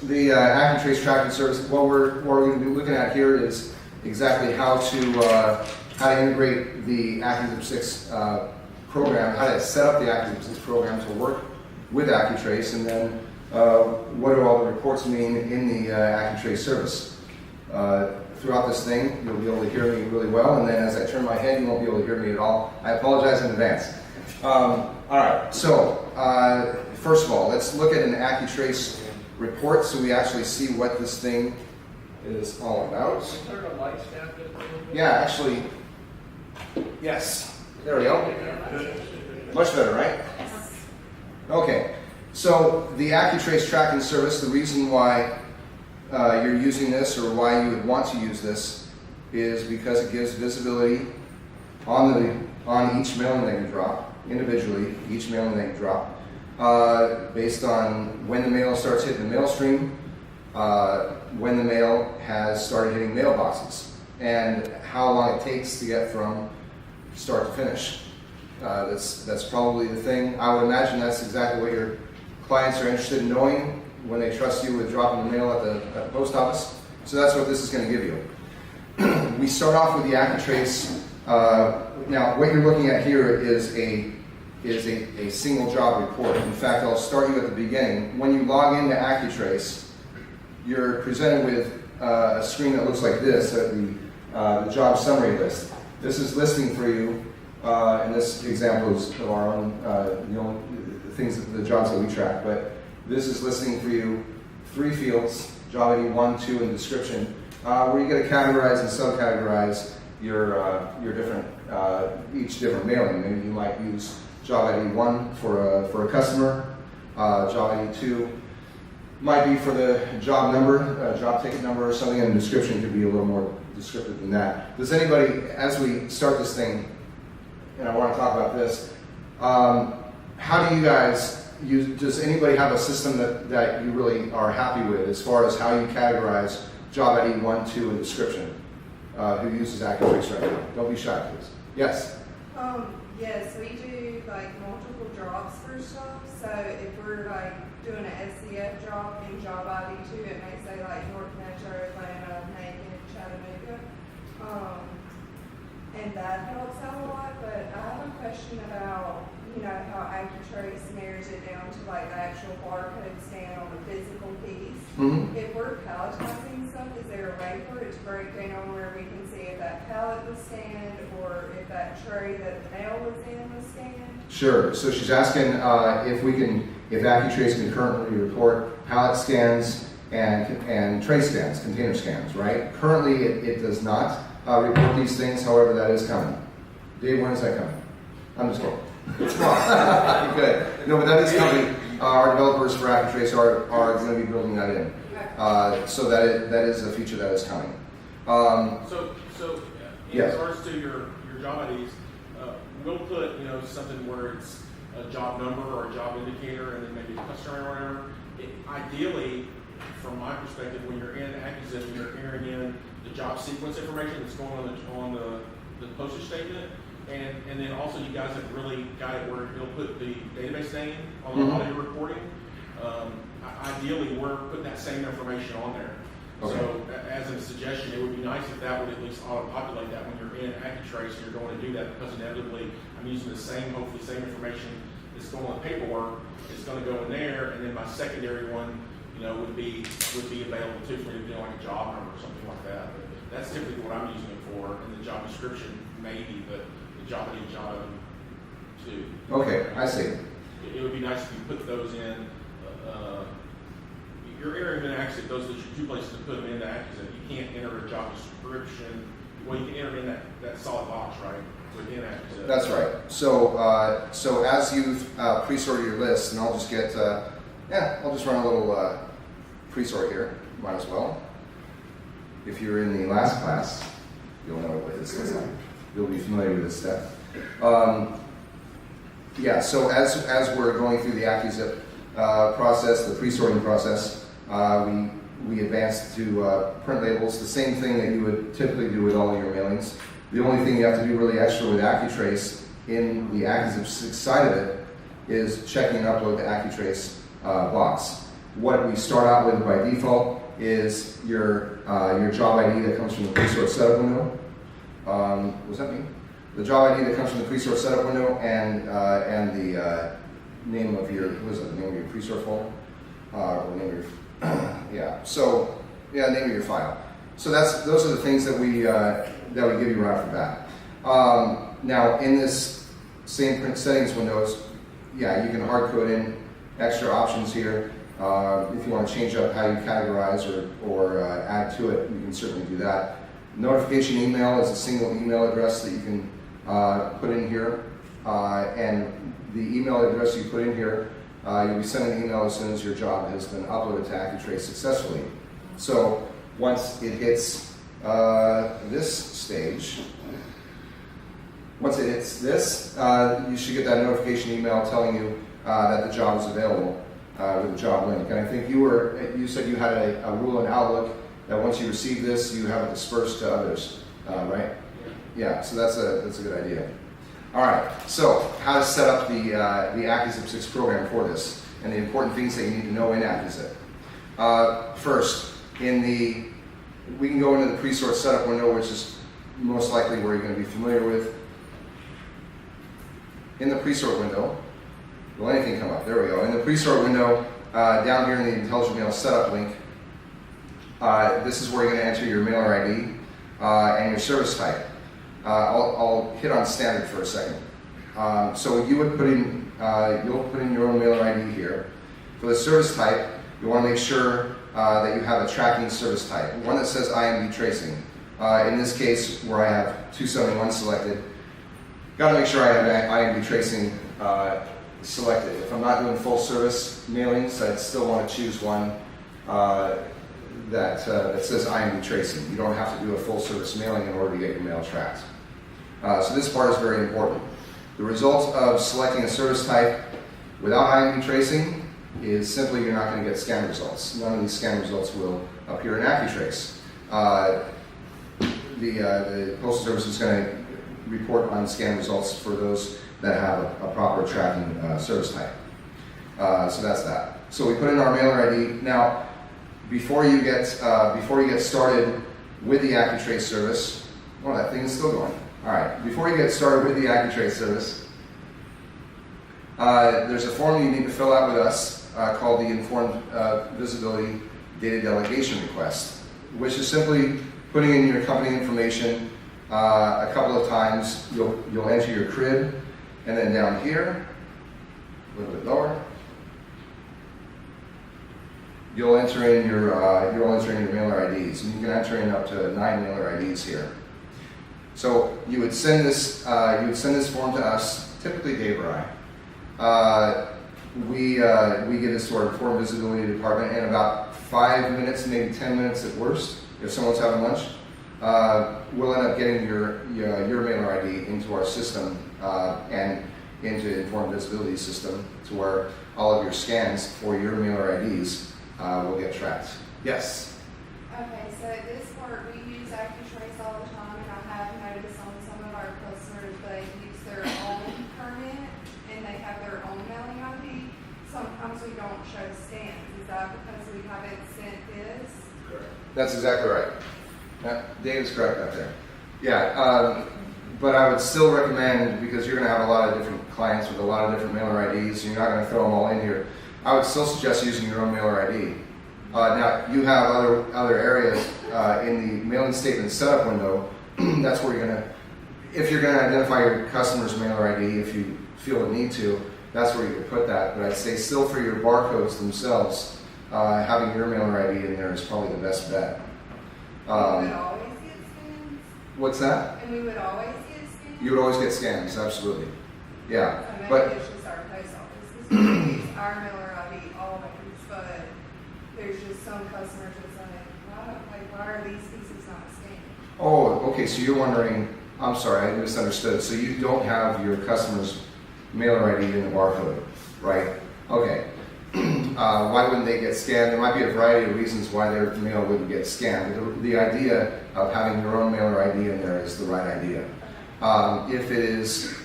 the AccuTrace tracking service, what we're going to be looking at here is exactly how to integrate the AccuZIP 6 program, how to set up the AccuZIP 6 program to work with AccuTrace, and then what do all the reports mean in the AccuTrace service. Throughout this thing, you'll be able to hear me really well, and then as I turn my head, you won't be able to hear me at all. I apologize in advance. All right, so first of all, let's look at an AccuTrace report so we actually see what this thing is all about. Turn the lights down just a little bit. Yeah, actually, yes. There we go. Much better, right? Okay, so the AccuTrace tracking service, the reason why you're using this or why you would want to use this is because it gives visibility on each mailing that you drop, individually, each mailing that you drop, based on when the mail starts hitting the mail stream, when the mail has started hitting mailboxes, and how long it takes to get from start to finish. That's probably the thing. I would imagine that's exactly what your clients are interested in knowing when they trust you with dropping the mail at the post office. So that's what this is going to give you. We start off with the AccuTrace. Now, what you're looking at here is a single job report. In fact, I'll start you at the beginning. When you log into AccuTrace, you're presented with a screen that looks like this, the job summary list. This is listing for you, and this example is of our own, the jobs that we track, but this is listing for you 3 fields, job ID 1, 2, and description, where you get to categorize and subcategorize your different, each different mailing. Maybe you might use job ID 1 for a customer, job ID 2 might be for the job number, job ticket number or something, and the description could be a little more descriptive than that. Does anybody, as we start this thing, and I want to talk about this, how do you guys does anybody have a system that you really are happy with as far as how you categorize job ID 1, 2, and description? Who uses AccuTrace right now? Don't be shy, please. Yes? Yes, we do like multiple jobs for stuff. So if we're like doing an SCF job in job ID 2, it may say like North Metro, Atlanta, Macon, Chattanooga. And that helps out a lot, but I have a question about, how AccuTrace narrows it down to like the actual barcode scan on the physical piece. Mm-hmm. If we're palletizing stuff, is there a way for it to break down where we can see if that pallet was scanned or if that tray that the mail was in was scanned? Sure. So she's asking if AccuTrace can currently report pallet scans and tray scans, container scans, right? Currently, it does not report these things. However, that is coming. Dave, when is that coming? I'm just kidding. Good. No, but that is coming. Our developers for AccuTrace are going to be building that in, so that is a feature that is coming. So in yes. regards to your job IDs, we'll put something where it's a job number or a job indicator, and then maybe a customer or whatever. Ideally, from my perspective, when you're in AccuZIP and you're entering in the job sequence information that's going on the postage statement. And then also you guys have really got it where you'll put the database name on the audio reporting. Ideally, we're putting that same information on there. Okay. So as a suggestion, it would be nice if that would at least auto-populate that when you're in AccuTrace and you're going to do that, because inevitably I'm using the hopefully same information that's going on the paperwork. It's going to go in there, and then my secondary one, would be available too for me to do like a job number or something like that. But that's typically what I'm using it for, and the job description maybe, but job ID, job ID 2. Okay, I see. It would be nice if you put those in. You're entering in AccuZIP. Those are the 2 places to put them into AccuZIP. You can't enter a job description. Well, you can enter in that solid box, right? Within AccuZIP. That's right. So as you've pre-sorted your list, and I'll just get, I'll just run a little pre-sort here. Might as well. If you're in the last class, you'll know what this looks like. You'll be familiar with this step. So as we're going through the AccuZIP process, the pre-sorting process, we advance to print labels, the same thing that you would typically do with all of your mailings. The only thing you have to do really extra with AccuTrace in the AccuZIP 6 side of it is checking and upload the AccuTrace box. what we start out with by default is your job ID that comes from the pre-sort setup window. Was that me? The job ID that comes from the pre-sort setup window and the name of your, what is it, the name of your pre-sort folder? Or name of your, yeah. So, yeah, name of your file. So those are the things that we give you right off the bat. Now, in this same print settings windows, yeah, you can hard code in extra options here. If you want to change up how you categorize or add to it, you can certainly do that. Notification email is a single email address that you can put in here, and the email address you put in here, you'll be sending an email as soon as your job has been uploaded to AccuTrace successfully. So once it hits this stage, once it hits this, you should get that notification email telling you that the job is available with the job link. And I think you said you had a rule in Outlook that once you receive this, you have it dispersed to others, right? Yeah, so that's a good idea. All right, so how to set up the AccuZIP 6 program for this, and the important things that you need to know in AccuZIP. First, we can go into the pre-sort setup window, which is most likely where you're going to be familiar with. In the pre-sort window, will anything come up? There we go. In the pre-sort window, down here in the Intelligent Mail setup link, this is where you're going to enter your mailer ID and your service type. I'll hit on standard for a second. So you would you'll put in your own mailer ID here. For the service type, you want to make sure that you have a tracking service type, one that says IM tracing. In this case, where I have 271 selected, got to make sure I have IM tracing selected. If I'm not doing full service mailings, I'd still want to choose one that says IM tracing. You don't have to do a full service mailing in order to get your mail tracked. So this part is very important. The result of selecting a service type without IM tracing is simply you're not going to get scan results. None of these scan results will appear in AccuTrace. The Postal Service is going to report on scan results for those that have a proper tracking service type. So that's that. So we put in our mailer ID. Now, before you get started with the AccuTrace service, oh, that thing is still going. All right. Before you get started with the AccuTrace service, there's a form you need to fill out with us called the Informed Visibility Data Delegation Request, which is simply putting in your company information a couple of times. You'll enter your CRID, and then down here, a little bit lower, you'll enter in your mailer IDs, and you can enter in up to 9 mailer IDs here. So you would send this form to us, typically Dave or I. We get this to our Informed Visibility Department in about 5 minutes, maybe 10 minutes at worst, if someone's having lunch. We'll end up getting your mailer ID into our system and into the Informed Visibility system, to where all of your scans for your mailer IDs will get tracked. Yes? Okay, so at this part, we use AccuTrace all the time, and I have noticed on some of our customers, they use their own permit, and they have their own mailing ID. Sometimes we don't show scans. Is that because we haven't sent this? Correct. That's exactly right. Dave is correct out there. Yeah, but I would still recommend, because you're going to have a lot of different clients with a lot of different mailer IDs, and you're not going to throw them all in here, I would still suggest using your own mailer ID. Now, you have other areas in the mailing statement setup window. That's where you're going to, if you're going to identify your customer's mailer ID, if you feel the need to, that's where you would put that. But I'd say still for your barcodes themselves, having your mailer ID in there is probably the best bet. We would always get scans? What's that? And we would always get scans? You would always get scans, absolutely. Yeah, So maybe but it's just our post office, because we use our mailer ID always, but there's just some customers that's why are these pieces not scanned? oh, okay. So you're wondering. I'm sorry, I misunderstood. So you don't have your customer's mailer ID in the barcode, right? Okay. Why wouldn't they get scanned? There might be a variety of reasons why their mail wouldn't get scanned. But the idea of having your own mailer ID in there is the right idea. If it is,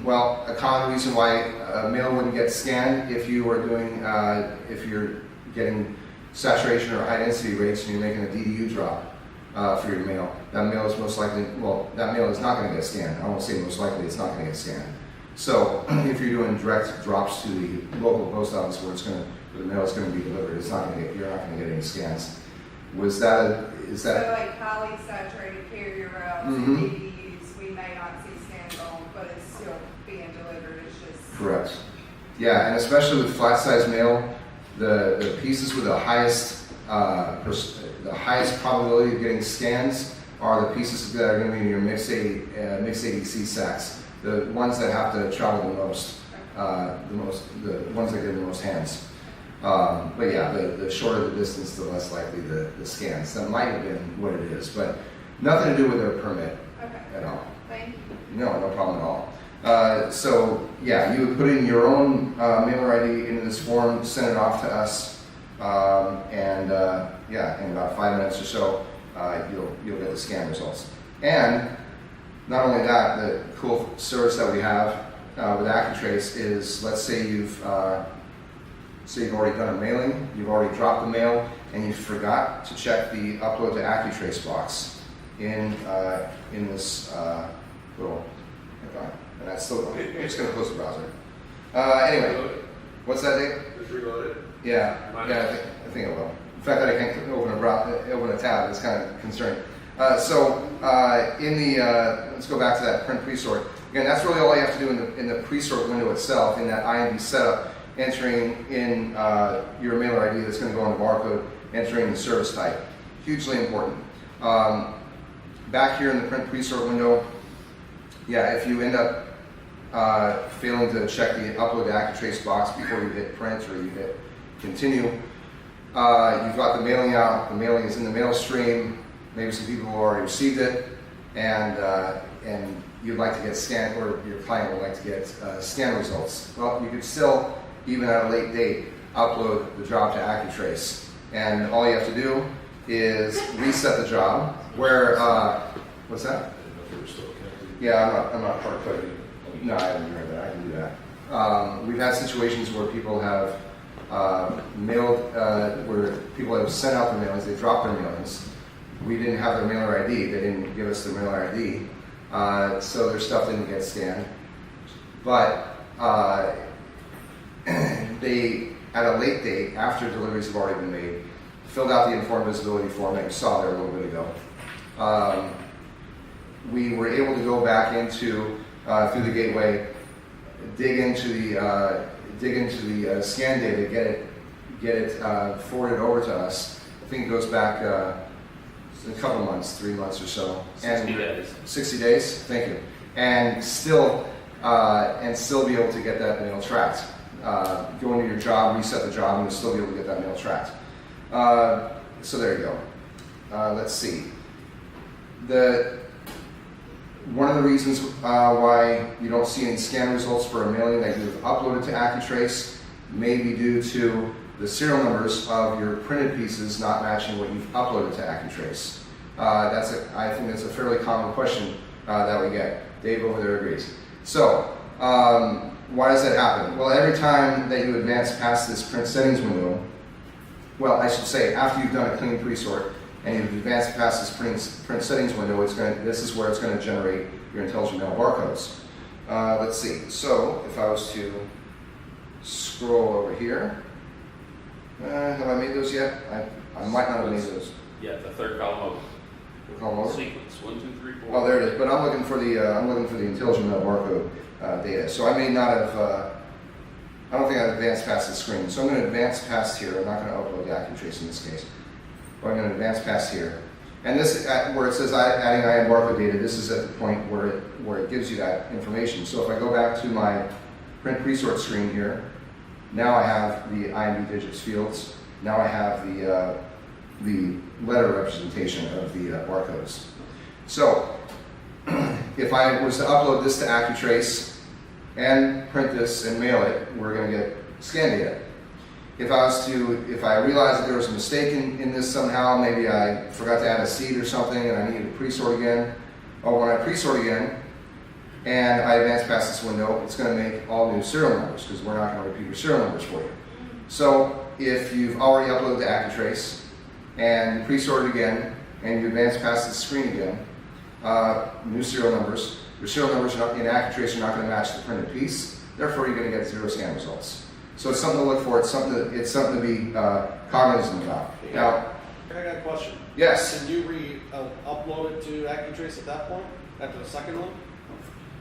well, a common reason why mail wouldn't get scanned if you were doing, if you're getting saturation or high density rates and you're making a DDU drop for your mail, that mail is most likely, well, that mail is not going to get scanned. I won't say most likely, it's not going to get scanned. So if you're doing direct drops to the local post office where the mail is going to be delivered, you're not going to get any scans. Is that So like highly saturated carrier routes and DDUs, we may not see scans on, but it's still being delivered. It's just correct? Yeah, and especially with flat size mail, the pieces with the highest probability of getting scans are the pieces that are going to be in your mixed ADC sacks. The ones that have to travel the most, the ones that get the most hands. But yeah, the shorter the distance, the less likely the scans. That might have been what it is, but nothing to do with their permit at all. Thank you. No problem at all. So yeah, you would put in your own mailer ID into this form, send it off to us, and yeah, in about 5 minutes or so, you'll get the scan results. And not only that, the cool service that we have with AccuTrace is, let's say you've already done a mailing, you've already dropped the mail, and you forgot to check the upload to AccuTrace box in this little. And that's still going. I'm just going to close the browser. Anyway, what's that, Dave? Just reload it. Yeah, I think it will. The fact that I can't open a tab is kind of concerning. Let's go back to that print pre-sort. Again, that's really all you have to do in the pre-sort window itself, in that IMB setup, entering in your mailer ID that's going to go on the barcode, entering the service type. Hugely important. Back here in the print pre-sort window, yeah, if you end up failing to check the upload to AccuTrace box before you hit print or you hit continue, you've got the mailing out, the mailing is in the mail stream, maybe some people have already received it, and you'd like to get scanned, or your client would like to get scan results. Well, you could still, even at a late date, upload the job to AccuTrace. And all you have to do is reset the job, where, what's that? Yeah, I'm not part of it. No, I haven't heard that. I can do that. We've had situations where people have where people have sent out their mailings, they dropped their mailings. We didn't have their mailer ID. They didn't give us their mailer ID, so their stuff didn't get scanned. But they, at a late date, after deliveries have already been made, filled out the informed visibility form that you saw there a little bit ago. We were able to go back into through the gateway, dig into the scan data, get it forwarded over to us. I think it goes back a couple months, 3 months or so. 60 days. 60 days. Thank you. And still be able to get that mail tracked. Go into your job, reset the job, and you'll still be able to get that mail tracked. So there you go. Let's see. One of the reasons why you don't see any scan results for a mailing that you've uploaded to AccuTrace may be due to the serial numbers of your printed pieces not matching what you've uploaded to AccuTrace. I think that's a fairly common question that we get. Dave over there agrees. So, why does that happen? Well, every time that you advance past this print settings window, well, I should say after you've done a clean pre-sort, and you've advanced past this print settings window, this is where it's going to generate your intelligent mail barcodes. Let's see. So if I was to scroll over here, have I made those yet? I might not have made those. Yeah, the third column over. The column over? Sequence 1, 2, 3, 4. Oh, there it is. But I'm looking for the intelligent mail barcode data. So I may not have. I don't think I've advanced past the screen. So I'm going to advance past here. I'm not going to upload the AccuTrace in this case. But I'm going to advance past here. And this, where it says adding IM Barcode data, this is at the point where it gives you that information. So if I go back to my print pre-sort screen here, now I have the IMB digits fields. Now I have the letter representation of the barcodes. So if I was to upload this to AccuTrace and print this and mail it, we're going to get scan data. If I realized that there was a mistake in this somehow, maybe I forgot to add a seed or something and I needed to pre-sort again, or when I pre-sort again and I advance past this window, it's going to make all new serial numbers because we're not going to repeat your serial numbers for you. So if you've already uploaded to AccuTrace and you pre-sort it again and you advance past the screen again, new serial numbers. Your serial numbers in AccuTrace are not going to match the printed piece. Therefore, you're going to get 0 scan results. So it's something to look for. It's something to be cognizant about. Now, I got a question. yes. Can you upload it to AccuTrace at that point, after the second one?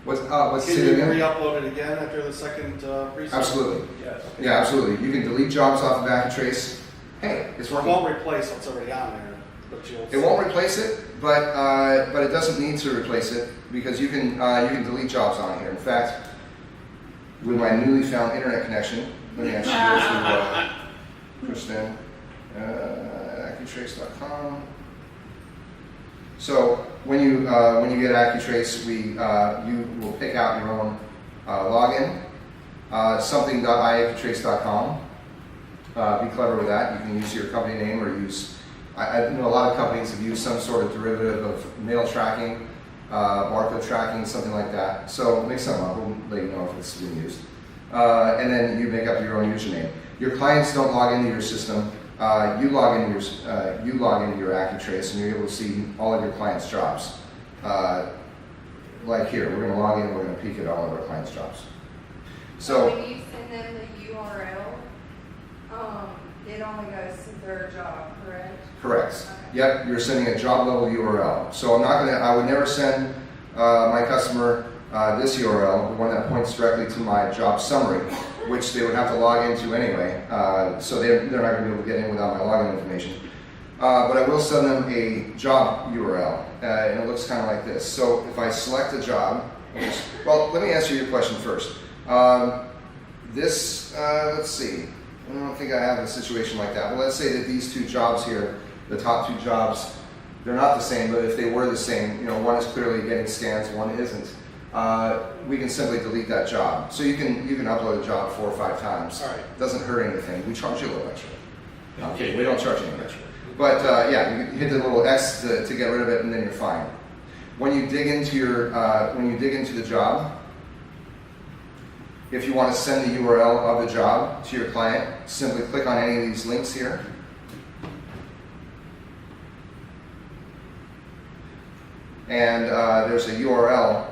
What's Can it you again? re-upload it again after the second preset? Absolutely. Yes. Yeah, absolutely. You can delete jobs off of AccuTrace. Hey, it's It working. won't replace what's already on there, but you'll. It won't replace it, but it doesn't need to replace it because you can delete jobs on here. In fact, with my newly found internet connection, let me actually go to Kristen, AccuTrace.com. So when you get AccuTrace, you will pick out your own login, something.iaccutrace.com. Be clever with that. You can use your company name or use. I know a lot of companies have used some sort of derivative of mail tracking, barcode tracking, something like that. So make some up. We'll let you know if it's being used. And then you make up your own username. Your clients don't log into your system. You log into your AccuTrace, and you're able to see all of your clients' jobs. Like here, we're going to log in and we're going to peek at all of our clients' jobs. So when you send them the URL, it only goes to their job, correct? correct. Okay. Yep, you're sending a job level URL. So I would never send my customer this URL, the one that points directly to my job summary, which they would have to log into anyway. So they're not going to be able to get in without my login information. But I will send them a job URL, and it looks kind of like this. So if I select a job, well, let me answer your question first. Let's see. I don't think I have a situation like that. But let's say that these two jobs here, the top two jobs, they're not the same. But if they were the same, one is clearly getting scans, one isn't. We can simply delete that job. So you can upload a job 4 or 5 times. All right. It doesn't hurt anything. We charge you a little extra. Okay, we don't charge any extra. But yeah, you hit the little X to get rid of it, and then you're fine. When you dig into the job, if you want to send the URL of the job to your client, simply click on any of these links here. And there's a URL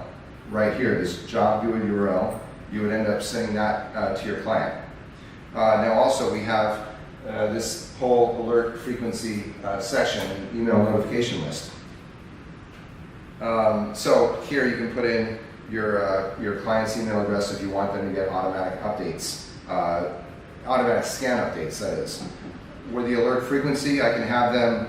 right here, this job viewer URL. You would end up sending that to your client. Now also we have this whole alert frequency section, email notification list. So here you can put in your client's email address if you want them to get automatic updates, automatic scan updates, that is. With the alert frequency, I can have them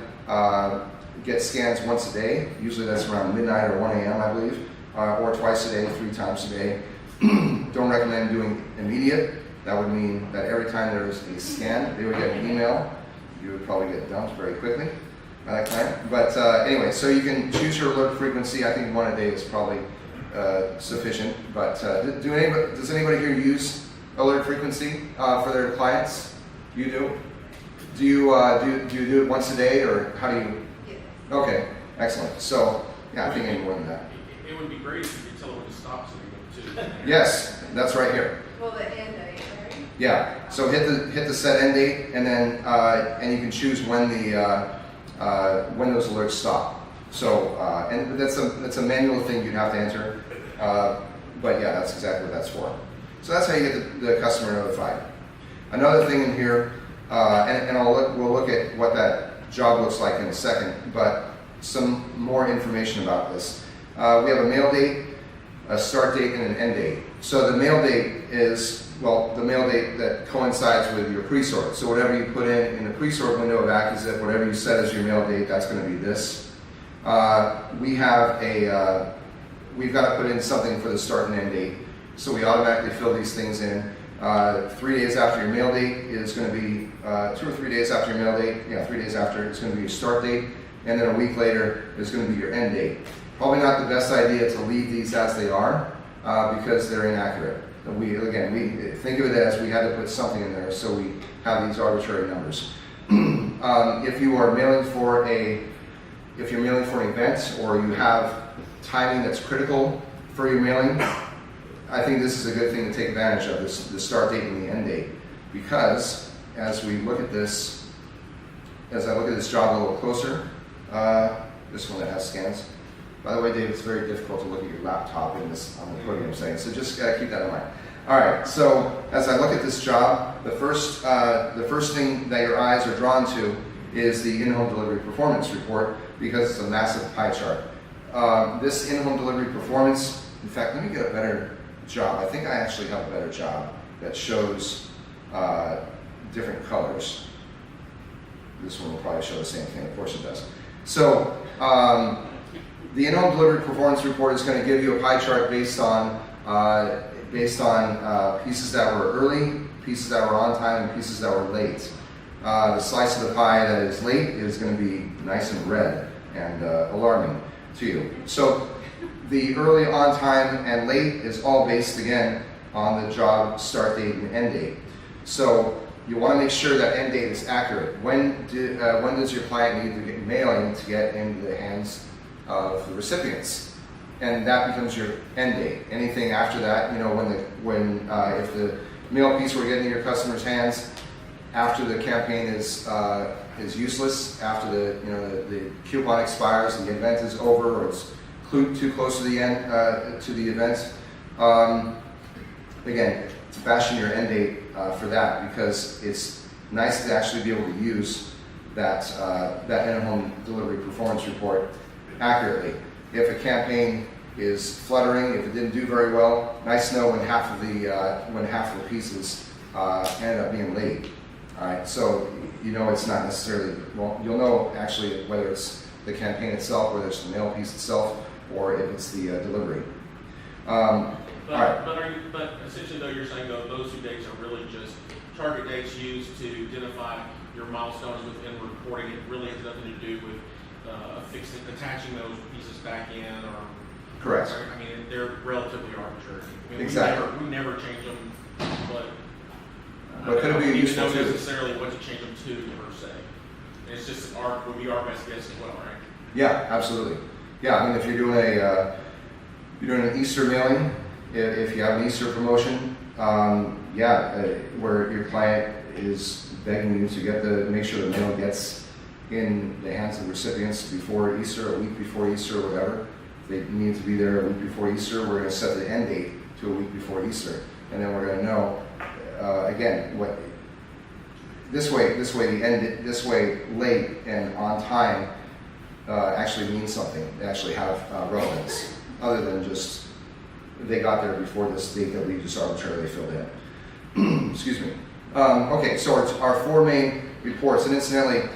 get scans once a day. Usually that's around midnight or 1 a.m., I believe, or twice a day, 3 times a day. Don't recommend doing immediate. That would mean that every time there is a scan, they would get an email. You would probably get dumped very quickly by that client. But anyway, so you can choose your alert frequency. I think 1 a day is probably sufficient. But does anybody here use alert frequency for their clients? You do? Do you do it once a day, or how do you? Yes. Okay, excellent. So yeah, I think any more than that. It would be great if you could tell it when to stop so we go to. Yes, that's right here. Well, the end date, right? Yeah. So hit the set end date, and then and you can choose when when those alerts stop. So and that's a manual thing you'd have to enter. But yeah, that's exactly what that's for. So that's how you get the customer notified. Another thing in here, and we'll look at what that job looks like in a second, but some more information about this. We have a mail date, a start date, and an end date. So the mail date is, well, the mail date that coincides with your pre-sort. So whatever you put in the pre-sort window of AccuZIP, whatever you set as your mail date, that's going to be this. We've got to put in something for the start and end date. So we automatically fill these things in. 3 days after your mail date is going to be, 2 or 3 days after your mail date, 3 days after, it's going to be your start date. And then a week later is going to be your end date. Probably not the best idea to leave these as they are because they're inaccurate. We think of it as we had to put something in there, so we have these arbitrary numbers. If you're mailing for an event, or you have timing that's critical for your mailing, I think this is a good thing to take advantage of, the start date and the end date, because as we look at this, as I look at this job a little closer, this one that has scans. By the way, Dave, it's very difficult to look at your laptop in this on the podium setting, so just keep that in mind. All right, so as I look at this job, the first thing that your eyes are drawn to is the in-home delivery performance report, because it's a massive pie chart. This in-home delivery performance, in fact, let me get a better job. I think I actually have a better job that shows different colors. This one will probably show the same thing, of course it does. So the in-home delivery performance report is going to give you a pie chart based on pieces that were early, pieces that were on time, and pieces that were late. The slice of the pie that is late is going to be nice and red and alarming to you. So the early, on time, and late is all based again on the job start date and end date. So you want to make sure that end date is accurate. When does your client need to get mailing to get into the hands of the recipients? And that becomes your end date. Anything after that, you know, if the mail piece were getting in your customer's hands after the campaign is useless, after the coupon expires and the event is over, or it's too close to the end to the event. Again, to fashion your end date for that, because it's nice to actually be able to use that in-home delivery performance report accurately. If a campaign is fluttering, if it didn't do very well, nice to know when half of the pieces ended up being late. All right, so you know it's not necessarily, well, you'll know actually whether it's the campaign itself, whether it's the mail piece itself, or if it's the delivery. But essentially though, you're saying though those 2 dates are really just target dates used to identify your milestones within reporting. It really has nothing to do with attaching those pieces back in, or correct. I mean, they're relatively arbitrary. I mean, Exactly. We never change them, But could it be useful don't know too? necessarily what to change them to per se. It's just would be our best guess as well, right? Yeah, absolutely. Yeah, I mean, if you're doing an Easter mailing, if you have an Easter promotion, where your client is begging you to make sure the mail gets in the hands of the recipients before Easter, a week before Easter, or whatever. If they need to be there a week before Easter, we're going to set the end date to a week before Easter, and then we're going to know again what this way late and on time actually means something. They actually have relevance, other than just they got there before this date that we just arbitrarily filled in. Excuse me. Okay, so it's our 4 main reports, and incidentally,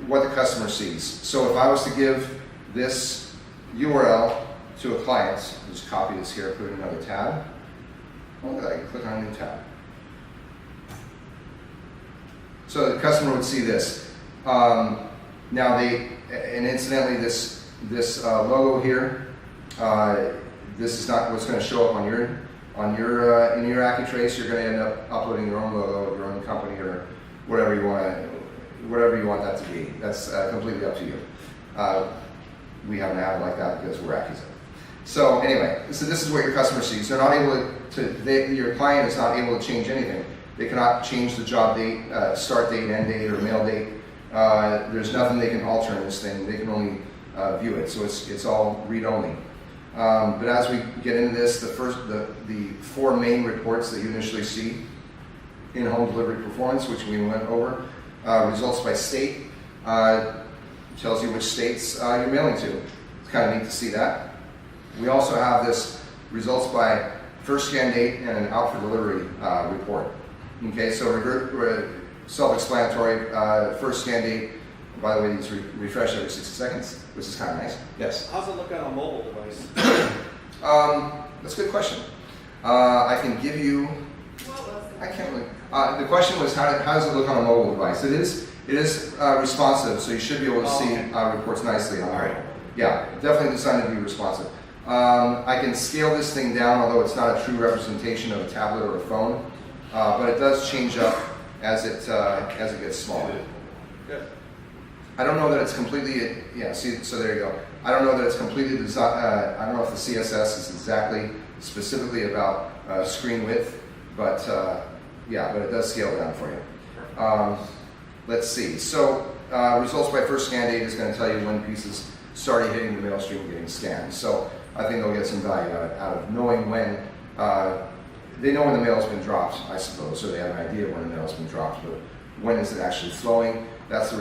what the customer sees. So if I was to give this URL to a client, just copy this here, put it in another tab. Oh, I can click on a new tab. So the customer would see this. Now and incidentally, this logo here, this is not what's going to show up on your in your AccuTrace. You're going to end up uploading your own logo, your own company, or whatever you want that to be. That's completely up to you. We happen to have it like that because we're AccuZIP. So anyway, so this is what your customer sees. They're not able your client is not able to change anything. They cannot change the job date, start date, end date, or mail date. There's nothing they can alter in this thing. They can only view it. So it's all read only. But as we get into this, the 4 main reports that you initially see in home delivery performance, which we went over, results by state, tells you which states you're mailing to. It's kind of neat to see that. We also have this results by first scan date and an out for delivery report. Okay, so self-explanatory. First scan date. By the way, these refresh every 60 seconds, which is kind of nice. Yes. How's it look on a mobile device? That's a good question. I can give you. What was it? I can't really. The question was how does it look on a mobile device? It is responsive, so you should be able to see reports nicely on there. Yeah, definitely designed to be responsive. I can scale this thing down, although it's not a true representation of a tablet or a phone, but it does change up as it gets smaller. Good. I don't know that it's completely, so there you go. I don't know that it's completely designed, I don't know if the CSS is specifically about screen width, but Yeah, but it does scale down for you. Let's see. So results by first scan date is going to tell you when pieces started hitting the mail stream and getting scanned. So I think they'll get some value out of knowing when, they know when the mail's been dropped, I suppose, so they have an idea when the mail's been dropped, but when is it actually flowing? That's the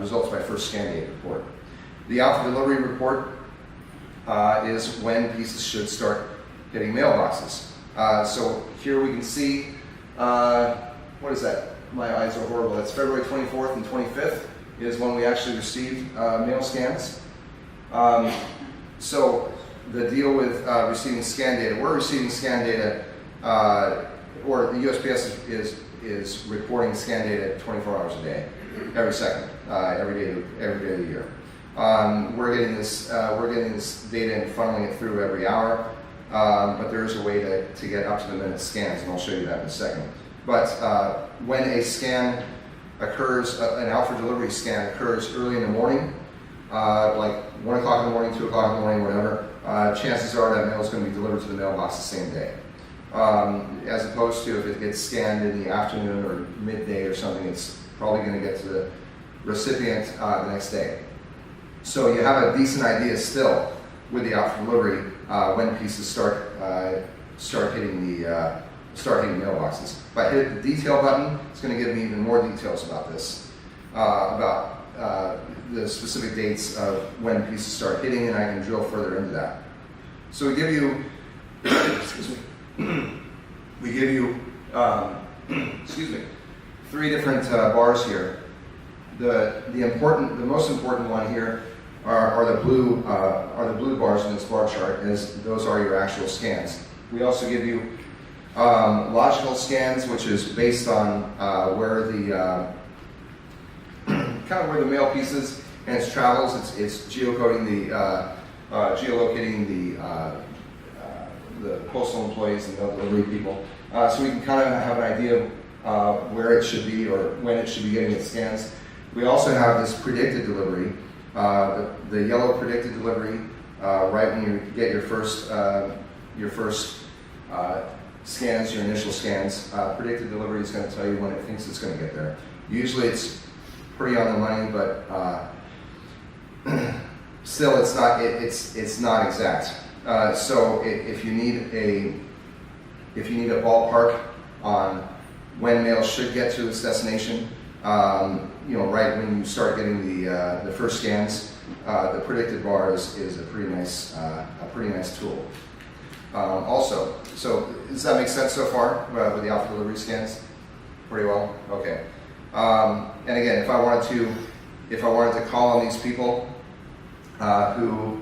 results by first scan date report. The out for delivery report is when pieces should start hitting mailboxes. So here we can see, what is that? My eyes are horrible. That's February 24th and 25th is when we actually received mail scans. So the deal with receiving scan data, we're receiving scan data, or the USPS is reporting scan data 24 hours a day, every second, every day of the year. We're getting this data and funneling it through every hour, but there is a way to get up to the minute scans, and I'll show you that in a second. But when a scan occurs, an out for delivery scan occurs early in the morning, like 1 o'clock in the morning, 2 o'clock in the morning, whatever, chances are that mail is going to be delivered to the mailbox the same day. As opposed to if it gets scanned in the afternoon or midday or something, it's probably going to get to the recipient the next day. So you have a decent idea still with the out for delivery when pieces start hitting mailboxes. If I hit the detail button, it's going to give me even more details about this, about the specific dates of when pieces start hitting, and I can drill further into that. So we give you, excuse me, we give you, excuse me, 3 different bars here. The most important one here are the blue bars in this bar chart, as those are your actual scans. We also give you logical scans, which is based on where the kind of where the mail piece is and its travels. It's geocoding geolocating the postal employees and the delivery people, so we can kind of have an idea of where it should be or when it should be getting its scans. We also have this predicted delivery, the yellow predicted delivery, right when you get your first scans, your initial scans. Predicted delivery is going to tell you when it thinks it's going to get there. Usually it's pretty on the money, but still it's not exact. So if you need a ballpark on when mail should get to its destination, right when you start getting the first scans, the predicted bar is a pretty nice tool. Also, so does that make sense so far with the out for delivery scans? Pretty well. Okay. And again, if I wanted to call on these people who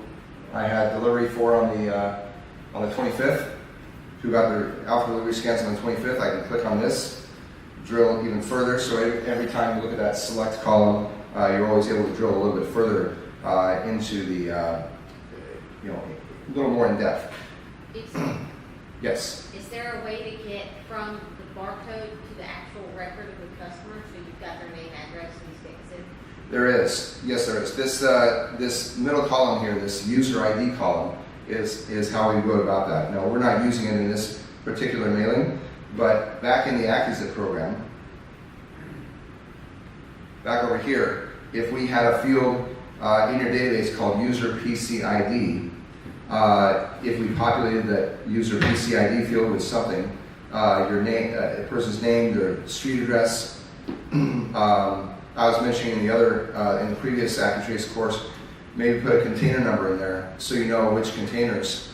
I had delivery for on the 25th, who got their out for delivery scans on the 25th, I can click on this, drill even further. So every time you look at that select column, you're always able to drill a little bit further into the, a little more in depth. Yes. Is there a way to get from the barcode to the actual record of the customer, so you've got their name, address, and sticks it? There is. Yes, there is. This middle column here, this user ID column, is how we go about that. Now, we're not using it in this particular mailing, but back in the AccuZIP program, back over here, if we had a field in your database called user PC ID, if we populated that user PC ID field with something, your name, a person's name, their street address. I was mentioning in the previous AccuTrace course, maybe put a container number in there so you know which containers.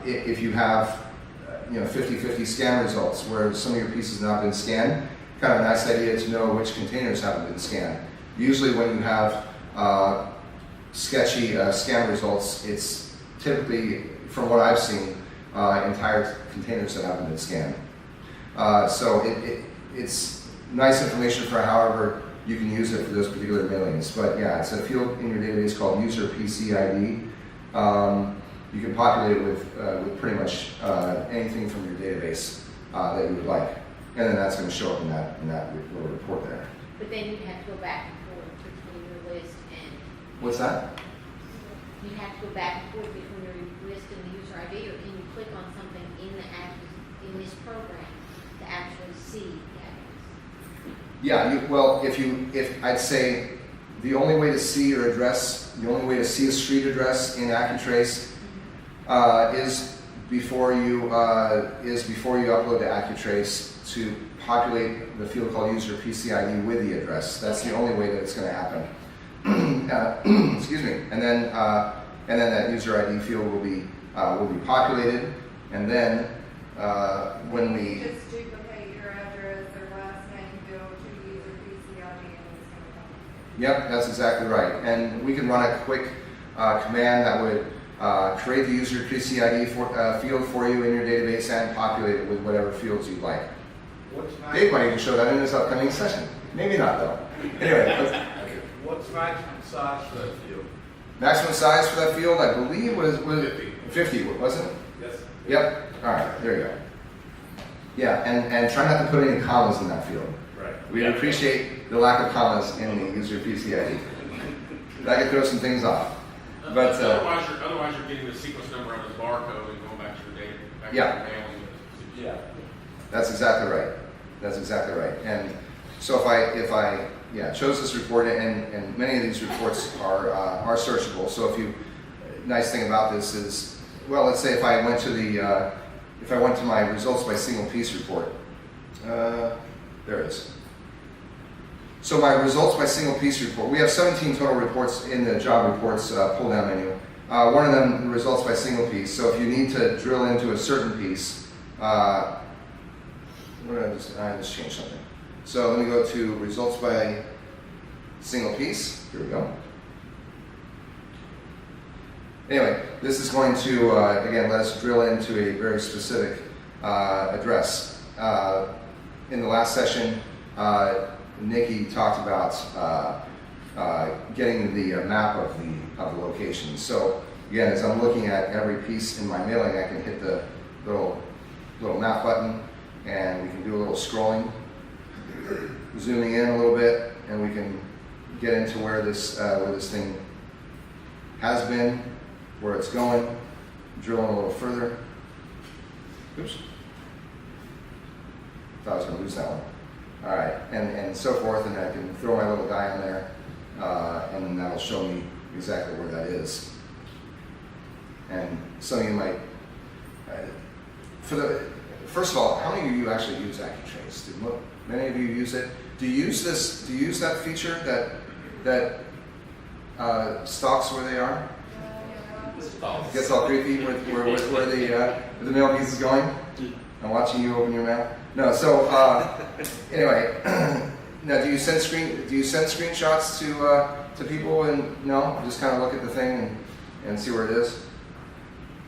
If you have 50-50 scan results where some of your pieces have not been scanned, kind of a nice idea to know which containers haven't been scanned. Usually when you have sketchy scan results, it's typically, from what I've seen, entire containers that haven't been scanned. So it's nice information for however you can use it for those particular mailings. But yeah, it's a field in your database called user PC ID. You can populate it with pretty much anything from your database that you would like. And then that's going to show up in that little report there. But then you'd have to go back and forth between your list and... What's that? You have to go back and forth between your list and the user ID, or can you click on something in this program to actually see the address. Yeah, well, if I'd say the only way to see your address, the only way to see a street address in AccuTrace is before you upload to AccuTrace to populate the field called user PCID with the address. That's the only way that it's going to happen. Excuse me. And then that user ID field will be populated, and then when we just duplicate your address, their last name, field to user PCID, and it's going to come. Yep, that's exactly right. And we can run a quick command that would create the user PCID field for you in your database and populate it with whatever fields you'd like. Dave might even show that in his upcoming session. Maybe not, though. Anyway, What's maximum size for that field? maximum size for that field, I believe, was 50, wasn't it? Yes. Yep. All right, there you go. Yeah, and try not to put any commas in that field. Right. We appreciate the lack of commas in the user PCID. That could throw some things off. But otherwise you're getting the sequence number on this barcode and going back to your data. Back to Yeah. your mailing. Yeah. that's exactly right. That's exactly right. And so if I chose this report, and many of these reports are searchable. So nice thing about this is, well, let's say if I went to my results by single piece report, there it is. So my results by single piece report, we have 17 total reports in the job reports pull down menu. One of them results by single piece. So if you need to drill into a certain piece, I just changed something. So let me go to results by single piece. Here we go. Anyway, this is going to, again, let us drill into a very specific address. In the last session, Nikki talked about getting the map of the location. So again, as I'm looking at every piece in my mailing, I can hit the little map button, and we can do a little scrolling, zooming in a little bit, and we can get into where this thing has been, where it's going, drill in a little further. Oops. Thought I was going to lose that one. All right, and so forth, and I can throw my little guy in there, and then that'll show me exactly where that is. And some of you might, first of all, how many of you actually use AccuTrace? Many of you use it. Do you use that feature that stalks where they are? It gets all creepy where the mail piece is going. I'm watching you open your mail. No, so anyway, now do you send screenshots to people, and no, just kind of look at the thing and see where it is?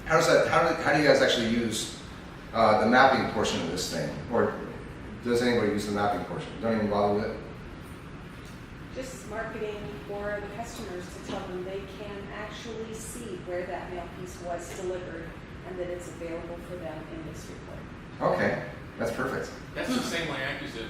How do you guys actually use the mapping portion of this thing, or does anybody use the mapping portion? Don't even bother with it. Just marketing for the customers to tell them they can actually see where that mail piece was delivered and that it's available for them in this report. Okay, that's perfect. That's the same way AccuZIP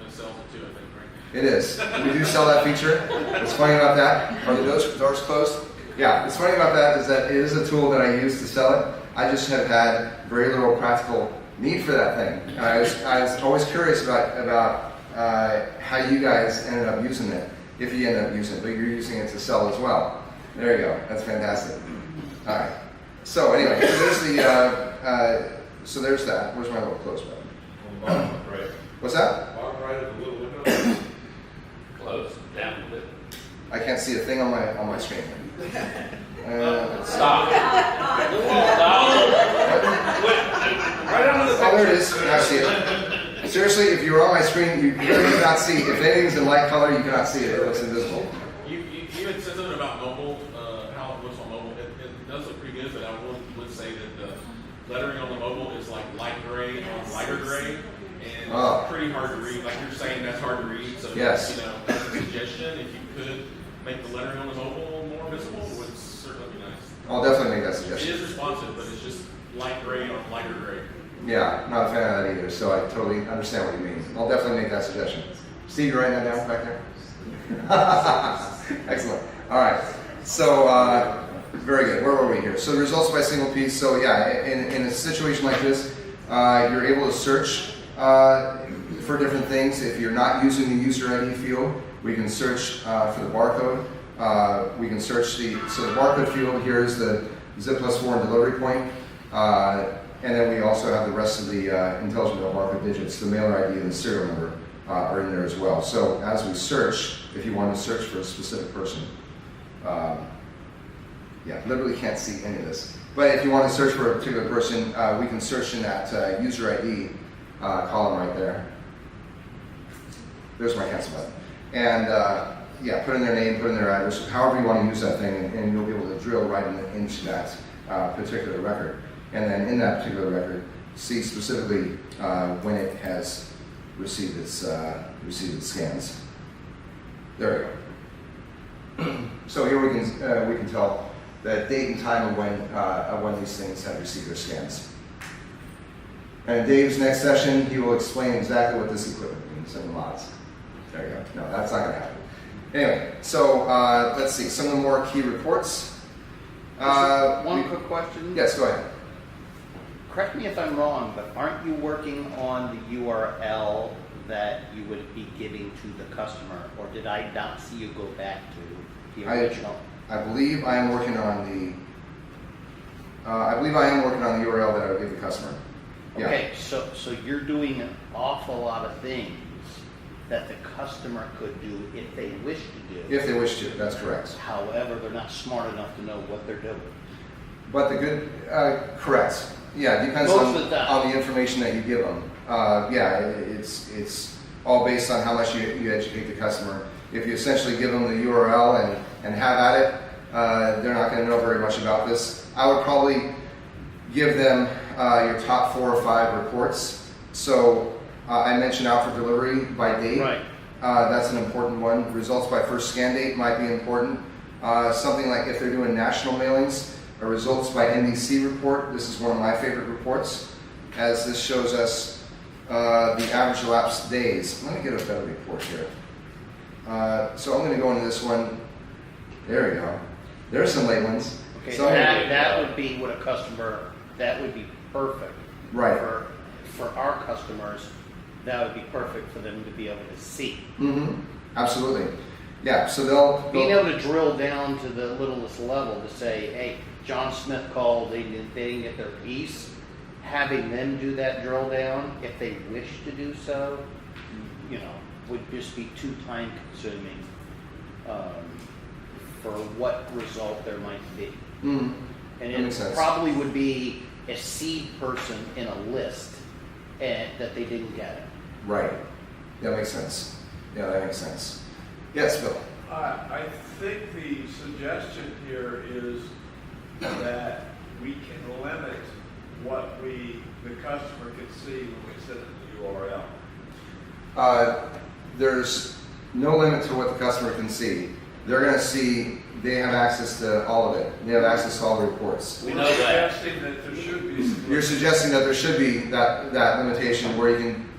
sells it too, I think, right? It is. We do sell that feature. What's funny about that? Are the doors closed? Yeah, what's funny about that is that it is a tool that I use to sell it. I just have had very little practical need for that thing. And I was always curious about how you guys ended up using it, if you ended up using it, but you're using it to sell as well. There you go. That's fantastic. All right. So anyway, so there's that. Where's my little close button? Bottom right. What's that? Bottom right of the little window. Close, down a bit. I can't see a thing on my screen. Stop. Stop. Right under the Oh, there it is. Now I see it. Seriously, if you were on my screen, you really cannot see. If anything's in light color, you cannot see it. It looks invisible. You had said something about mobile, how it looks on mobile. It does look pretty good, but I would say that the lettering on the mobile is like light gray on lighter gray, and Oh. it's pretty hard to read. Like you're saying, that's hard to read. So Yes. as a suggestion, if you could make the lettering on the mobile more visible, would certainly be nice. I'll definitely make that It suggestion. is responsive, but it's just light gray on lighter gray. Yeah, not a fan of that either, so I totally understand what you mean. I'll definitely make that suggestion. Steve, you're writing that down back there? Excellent. All right. So, very good. Where were we here? So, the results by single piece. So, yeah, in a situation like this, you're able to search for different things. If you're not using the user ID field, we can search for the barcode. We can search the barcode field here is the zip plus 4 and delivery point. And then we also have the rest of the intelligent mail barcode digits, the mailer ID and the serial number are in there as well. So as we search, if you want to search for a specific person, literally can't see any of this. But if you want to search for a particular person, we can search in that user ID column right there. There's my cancel button. And put in their name, put in their address, however you want to use that thing, and you'll be able to drill right into that particular record. And then in that particular record, see specifically when it has received its scans. There we go. So here we can tell the date and time of when these things have received their scans. And in Dave's next session, he will explain exactly what this equipment means and the mods. There you go. No, that's not going to happen. Anyway, so let's see some of the more key reports. One quick question. Yes, go ahead. Correct me if I'm wrong, but aren't you working on the URL that you would be giving to the customer, or did I not see you go back to the original? I believe I am working on the. I believe I am working on the URL that I would give the customer. Yeah. Okay, so you're doing an awful lot of things that the customer could do if they wish to do. If they wish to, that's correct. However, they're not smart enough to know what they're doing. But the good, correct. Yeah, it depends on the information that you give them. It's all based on how much you educate the customer. If you essentially give them the URL and have at it, they're not going to know very much about this. I would probably give them your top 4 or 5 reports. So I mentioned out for delivery by date. Right. That's an important one. Results by first scan date might be important. Something like if they're doing national mailings, a results by NDC report. This is one of my favorite reports, as this shows us the average elapsed days. Let me get a better report here. So I'm going to go into this one. There we go. There's some late ones. Okay, that would be what a customer, that would be perfect. Right. For our customers, that would be perfect for them to be able to see. Mm-hmm. Absolutely. Yeah, so they'll being able to drill down to the littlest level to say, hey, John Smith called, they didn't get their piece. Having them do that drill down, if they wish to do so, would just be too time consuming for what result there might be. Mm-hmm. And That makes it sense. probably would be a seed person in a list that they didn't get it. Right. That makes sense. Yeah, that makes sense. Yes, Bill. I think the suggestion here is that we can limit what the customer can see when we send it the URL. There's no limit to what the customer can see. They're going to see, they have access to all of it. They have access to all the reports. We know that. Suggesting that there should be some. You're suggesting that there should be that limitation where you can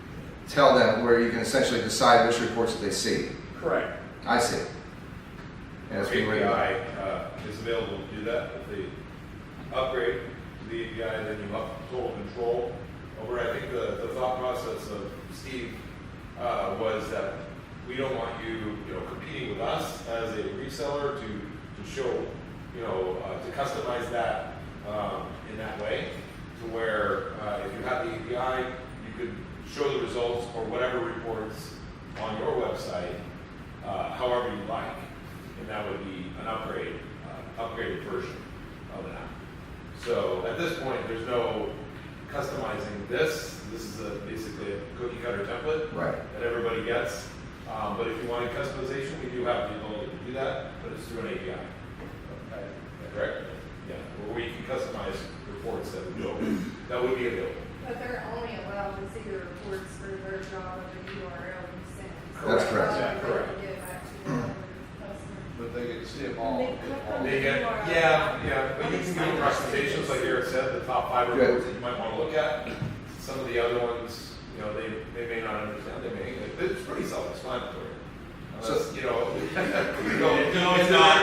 tell them, where you can essentially decide which reports that they see. Correct. I see. Yeah, that's pretty great. API is available to do that. If they upgrade to the API, then you have total control over. I think the thought process of Steve was that we don't want you, competing with us as a reseller to show, to customize that in that way, to where if you have the API, you could show the results or whatever reports on your website, however you like, and that would be an upgraded version of that. So at this point, there's no customizing this. This is basically a cookie cutter template Right. that everybody gets. But if you wanted customization, we do have the ability to do that, but it's through an API. Okay. Correct? Yeah. Where we can customize reports that would be available. But they're only allowed to see the reports for their job of the URL you send. That's correct. Yeah, correct. They get back to the customer. But they can see them all. They click on They the get, URL. yeah, but you can give them recommendations, like Eric said, the top 5 reports that you might want to look at. Some of the other ones, they may not understand. They may. It's pretty self-explanatory. Unless, No, it's not.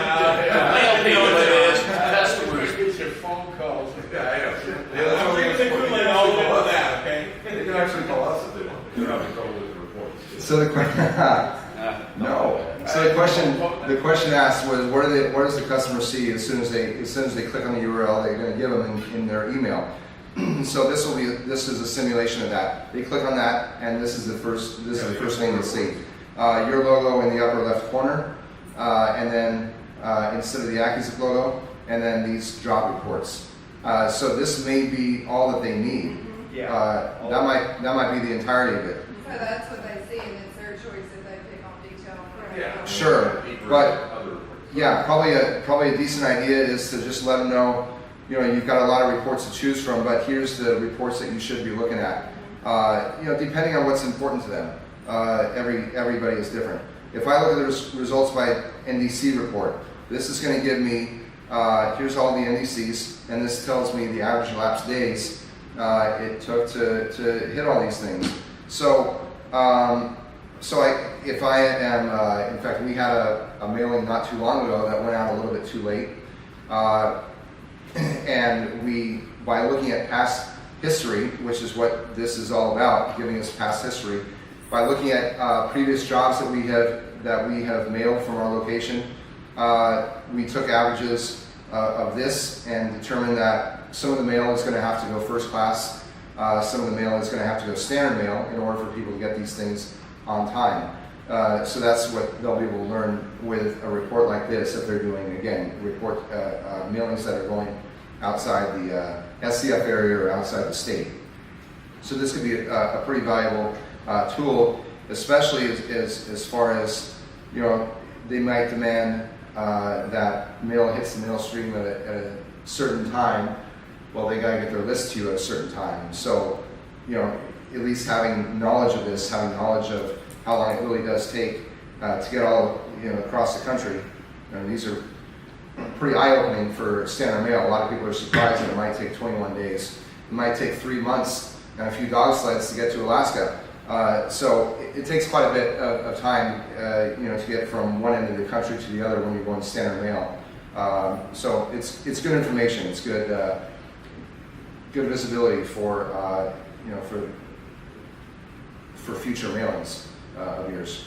Mail people it is, customers. Get your phone calls. Yeah, I know. They can let all of that, okay? They can actually call us if they want. So the question, no. So the question asked was, what does the customer see as soon as they click on the URL that you're going to give them in their email? So this is a simulation of that. They click on that, and this is the first thing they see. Your logo in the upper left corner, and then instead of the AccuZIP logo, and then these job reports. So this may be all that they need. That might be the entirety of it. So that's what they see, and it's their choice if they pick on detail. Yeah. Sure, but yeah, probably a decent idea is to just let them know, you've got a lot of reports to choose from, but here's the reports that you should be looking at. Depending on what's important to them, everybody is different. If I look at the results by NDC report, this is going to give me, here's all the NDCs, and this tells me the average elapsed days it took to hit all these things. So, if I am, in fact, we had a mailing not too long ago that went out a little bit too late, and by looking at past history, which is what this is all about, giving us past history, by looking at previous jobs that we have mailed from our location, we took averages of this and determined that some of the mail is going to have to go first class, some of the mail is going to have to go standard mail in order for people to get these things on time. So that's what they'll be able to learn with a report like this if they're doing, again, mailings that are going outside the SCF area or outside the state. So this could be a pretty valuable tool, especially as far as, they might demand that mail hits the mail stream at a certain time. Well, they got to get their list to you at a certain time. So, at least having knowledge of this, having knowledge of how long it really does take to get all, across the country. These are pretty eye-opening for standard mail. A lot of people are surprised that it might take 21 days. It might take 3 months and a few dog sleds to get to Alaska. So it takes quite a bit of time, to get from one end of the country to the other when you're going standard mail. So it's good information. It's good visibility for future mailings of yours.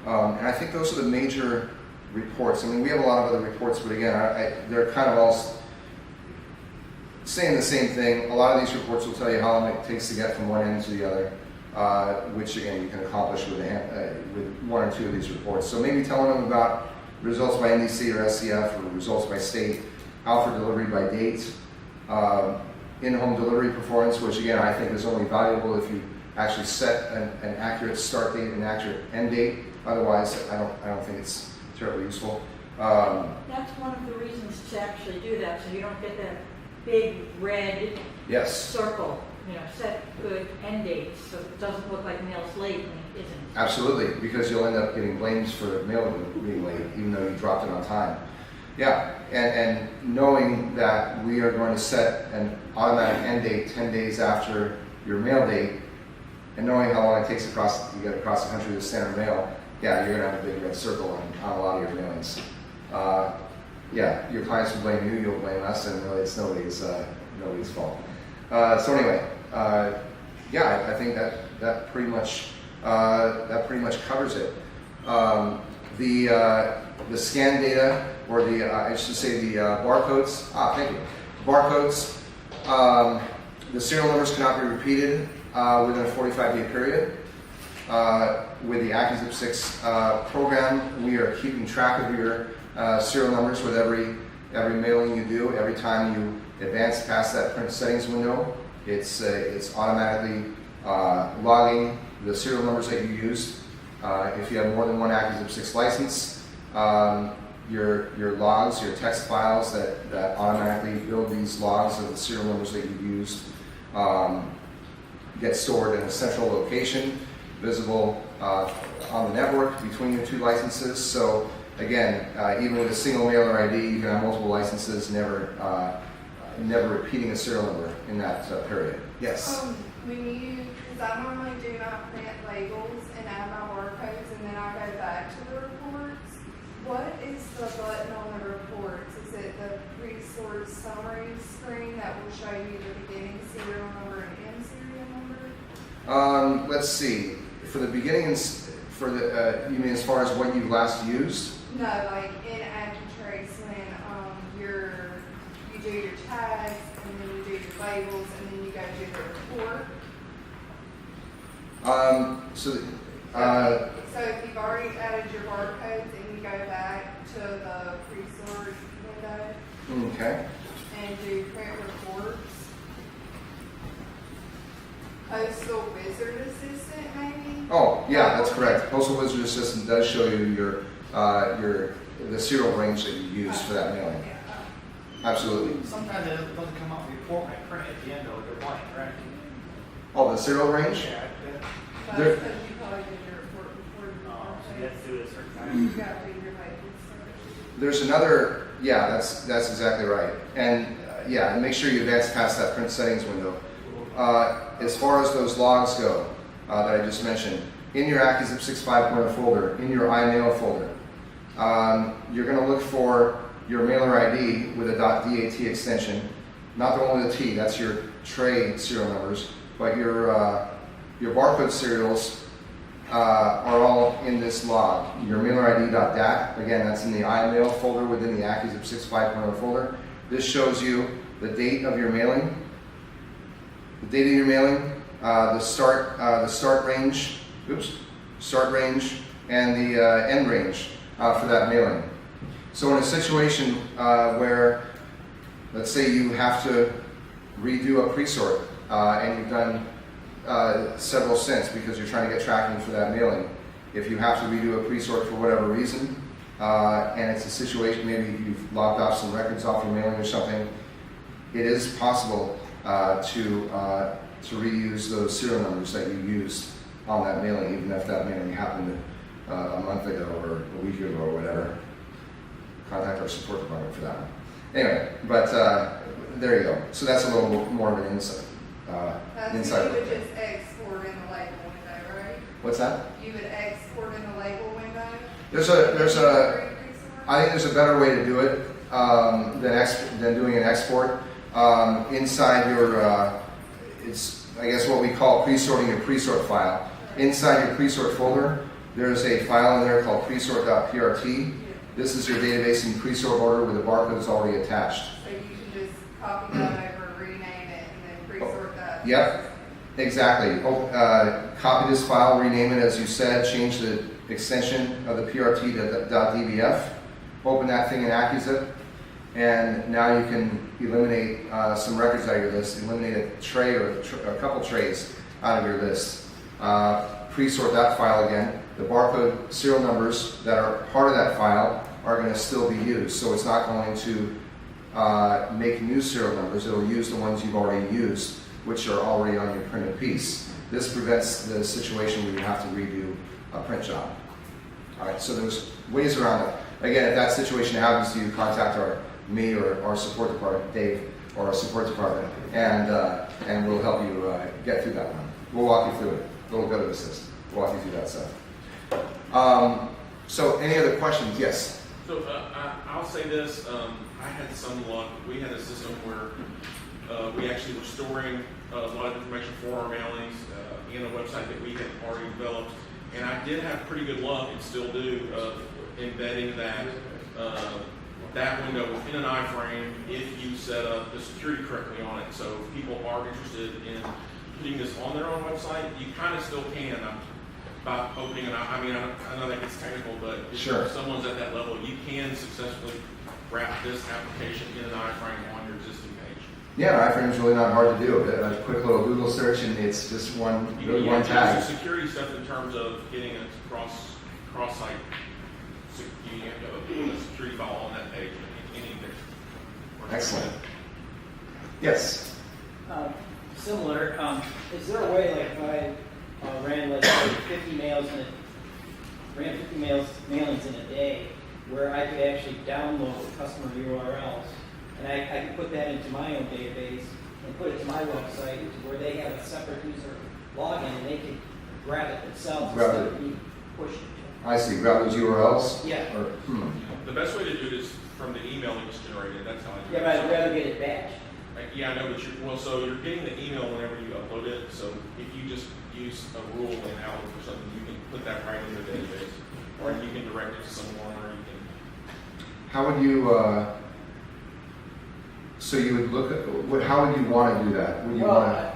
And I think those are the major reports. I mean, we have a lot of other reports, but again, they're kind of all saying the same thing. A lot of these reports will tell you how long it takes to get from one end to the other, which again you can accomplish with one or two of these reports. So maybe telling them about results by NDC or SCF, or results by state, out for delivery by date, in-home delivery performance, which again I think is only valuable if you actually set an accurate start date and accurate end date. Otherwise, I don't think it's terribly useful. That's one of the reasons to actually do that, so you don't get that big red circle. Set good end dates, so it doesn't look like mail's late when it isn't. Absolutely, because you'll end up getting blamed for mail being late, even though you dropped it on time. Yeah, and knowing that we are going to set an automatic end date 10 days after your mail date, and knowing how long it takes to get across the country with standard mail, yeah, you're going to have a big red circle on a lot of your mailings. Your clients will blame you, you'll blame us, and really it's nobody's fault. So anyway, I think that pretty much covers it. The scan data, or I should say the barcodes. Thank you. Barcodes. The serial numbers cannot be repeated within a 45-day period. With the AccuZIP 6 program, we are keeping track of your serial numbers with every mailing you do. Every time you advance past that print settings window, it's automatically logging the serial numbers that you used. If you have more than one AccuZIP 6 license, your logs, your text files that automatically build these logs of the serial numbers that you used get stored in a central location, visible on the network between your two licenses. So again, even with a single mailer ID, you can have multiple licenses, never repeating a serial number in that period. Yes? Because I normally do not print labels and add my barcodes, and then I go back to the reports. What is the button on the reports? Is it the pre-stored summary screen that will show you the beginning serial number and end serial number? Let's see. for the beginning, for the you mean as far as what you've last used? No, like in AccuTrace when you do your tags and then you do your labels and then you go do the report. So if you've already added your barcodes and you go back to the pre-sort window Okay. and do print reports. Postal Wizard Assistant, maybe? Oh, yeah, that's correct. Postal Wizard Assistant does show you the serial range that you use for that mailing. Absolutely. Sometimes it doesn't come out report when I print it at the end though, they're blank, right? Oh, the serial range? Yeah. That's There- because you probably did your report before you. Oh, so you have to do it a certain You time. gotta do your labels first. There's another, yeah, that's exactly right. And yeah, and make sure you advance past that print settings window. As far as those logs go that I just mentioned, in your AccuZIP 6.5.0 folder, in your iMail folder, you're going to look for your mailer ID with a .dat extension, not the one with a T, that's your tray serial numbers, but your barcode serials are all in this log. Your mailer ID.dat, again, that's in the iMail folder within the AccuZIP 6.5.0 folder. This shows you the date of your mailing, the start range, and the end range for that mailing. So in a situation where, let's say you have to redo a pre-sort and you've done several since because you're trying to get tracking for that mailing. If you have to redo a pre-sort for whatever reason, and it's a situation, maybe you've locked off some records off your mailing or something, it is possible to reuse those serial numbers that you used on that mailing, even if that mailing happened a month ago or a week ago or whatever. Contact our support department for that one. Anyway, but there you go. So that's a little more of an insight. That's Inside. you would just export in the label window, right? What's that? You would export in the label window? I think there's a better way to do it than doing an export. Inside your, it's I guess what we call pre-sorting your pre-sort file. Inside your pre-sort folder, there's a file in there called presort.prt. This is your database in pre-sort order with the barcodes already attached. So you can just copy that over, rename it, and then pre-sort that? Yep, exactly. Copy this file, rename it as you said, change the extension of the PRT to .dbf, open that thing in AccuZIP, and now you can eliminate some records out of your list, eliminate a tray or a couple trays out of your list. Pre-sort that file again. The barcode serial numbers that are part of that file are going to still be used, so it's not going to make new serial numbers. It'll use the ones you've already used, which are already on your printed piece. This prevents the situation where you have to redo a print job. All right, so there's ways around it. Again, if that situation happens to you, contact me or our support department, Dave, or our support department, and we'll help you get through that one. We'll walk you through it. We'll go to assist. We'll walk you through that stuff. So, any other questions? Yes. So I'll say this, I had some luck. We had a system where we actually were storing a lot of information for our mailings in a website that we had already developed. And I did have pretty good luck, and still do, embedding that window within an iframe if you set up the security correctly on it. So if people are interested in putting this on their own website, you kind of still can. By opening an, I mean, I know that gets technical, but Sure. if someone's at that level, you can successfully wrap this application in an iframe on your existing page. Yeah, an iframe is really not hard to do. A quick little Google search, and it's just one You tag. have security stuff in terms of getting a cross-site. You have to put a security file on that page. Excellent. Yes. Similar. Is there a way, like, if I ran like 50 mailings in a day, where I could actually download customer URLs, and I could put that into my own database and put it to my website, where they have a separate user login, and they could grab it themselves Grab instead it. of me pushing it. I see. Grab those URLs. Yeah. The best way to do it is from the email that was generated. That's how I do Yeah, it. but I'd rather get it batched. Yeah, I know, but so you're getting the email whenever you upload it. So if you just use a rule in Outlook or something, you can put that right in the database, or you can direct it to someone, or you can. How would you? So you would look at how would you want to do that? Would you Well, want to?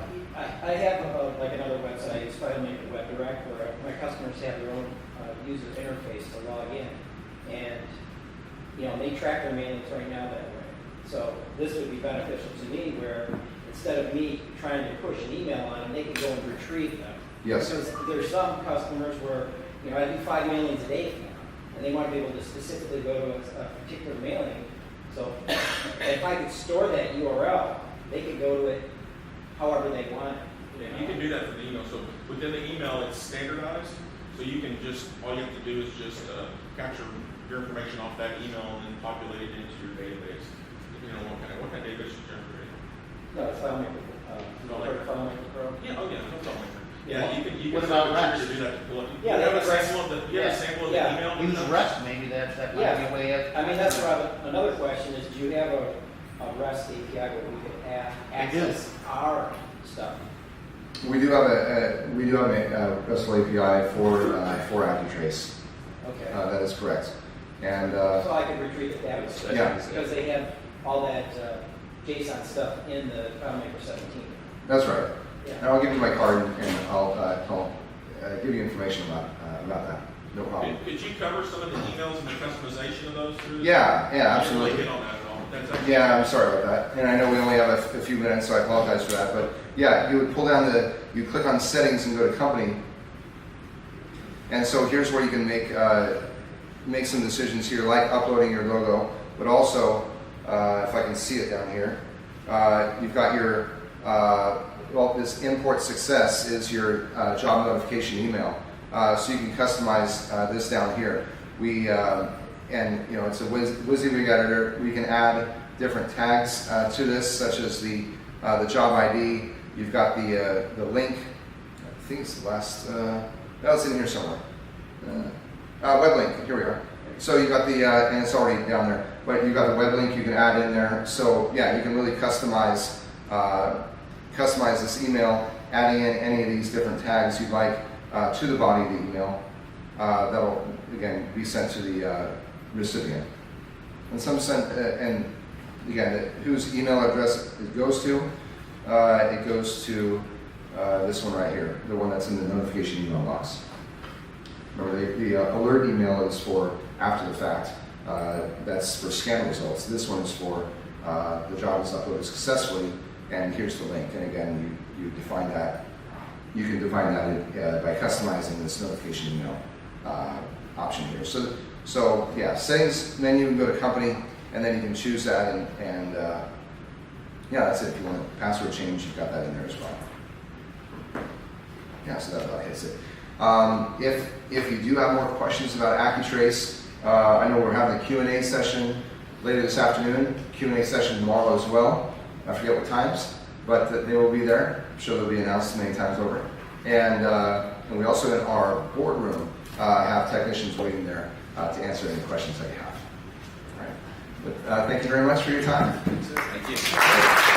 I have like another website, it's FileMaker Web Direct, where my customers have their own user interface to log in, and they track their mailings right now that way. So this would be beneficial to me, where instead of me trying to push an email on them, they can go and retrieve them. Yes. Because there's some customers where I do 5 mailings a day for them, and they want to be able to specifically go to a particular mailing. So if I could store that URL, they could go to it however they want. Yeah, you can do that for the email. So within the email, it's standardized. So you can all you have to do is just capture your information off that email and then populate it into your database. What kind of database is your creating? No, it's FileMaker. FileMaker Pro. Yeah, oh yeah, no problem. Yeah. Yeah, you What can about set REST? to do that to pull it. Yeah, you have a REST. sample of the Yeah. email. Use REST, maybe that might be a way of. I mean, that's another question is, do you have a REST API where we could access our stuff? We do have a RESTful API for AccuTrace. Okay. That is correct. And So I could retrieve it that way. Yeah. Because they have all that JSON stuff in the FileMaker 17. that's right. Yeah. And I'll give you my card and I'll give you information about that. No problem. Could you cover some of the emails and the customization of those through this? Yeah, You didn't absolutely. really hit on that at all. That's actually- Yeah, I'm sorry about that. And I know we only have a few minutes, so I apologize for that. But yeah, you would pull down you click on settings and go to company. And so here's where you can make some decisions here, like uploading your logo, but also, if I can see it down here, you've got your, this import success is your job notification email. So you can customize this down here. It's a WYSIWYG editor. We can add different tags to this, such as the job ID. You've got the link. I think it's the last. It's in here somewhere. Web link. Here we are. So you got and it's already down there. But you got the web link you can add in there. So yeah, you can really customize this email, adding in any of these different tags you'd like to the body of the email. That'll again be sent to the recipient. And whose email address it goes to? It goes to this one right here, the one that's in the notification email box. Remember, the alert email is for after the fact. That's for scan results. This one is for the job is uploaded successfully, and here's the link. And again, you define that. You can define that by customizing this notification email option here. So yeah, settings menu, go to company, and then you can choose that, and that's it. If you want a password change, you've got that in there as well. Yeah, so that about hits it. If you do have more questions about AccuTrace, I know we're having a Q&A session later this afternoon, Q&A session tomorrow as well. I forget what times, but they will be there. I'm sure they'll be announced many times over. And we also in our boardroom have technicians waiting there to answer any questions that you have. All right. But, thank you very much for your time. Thank you.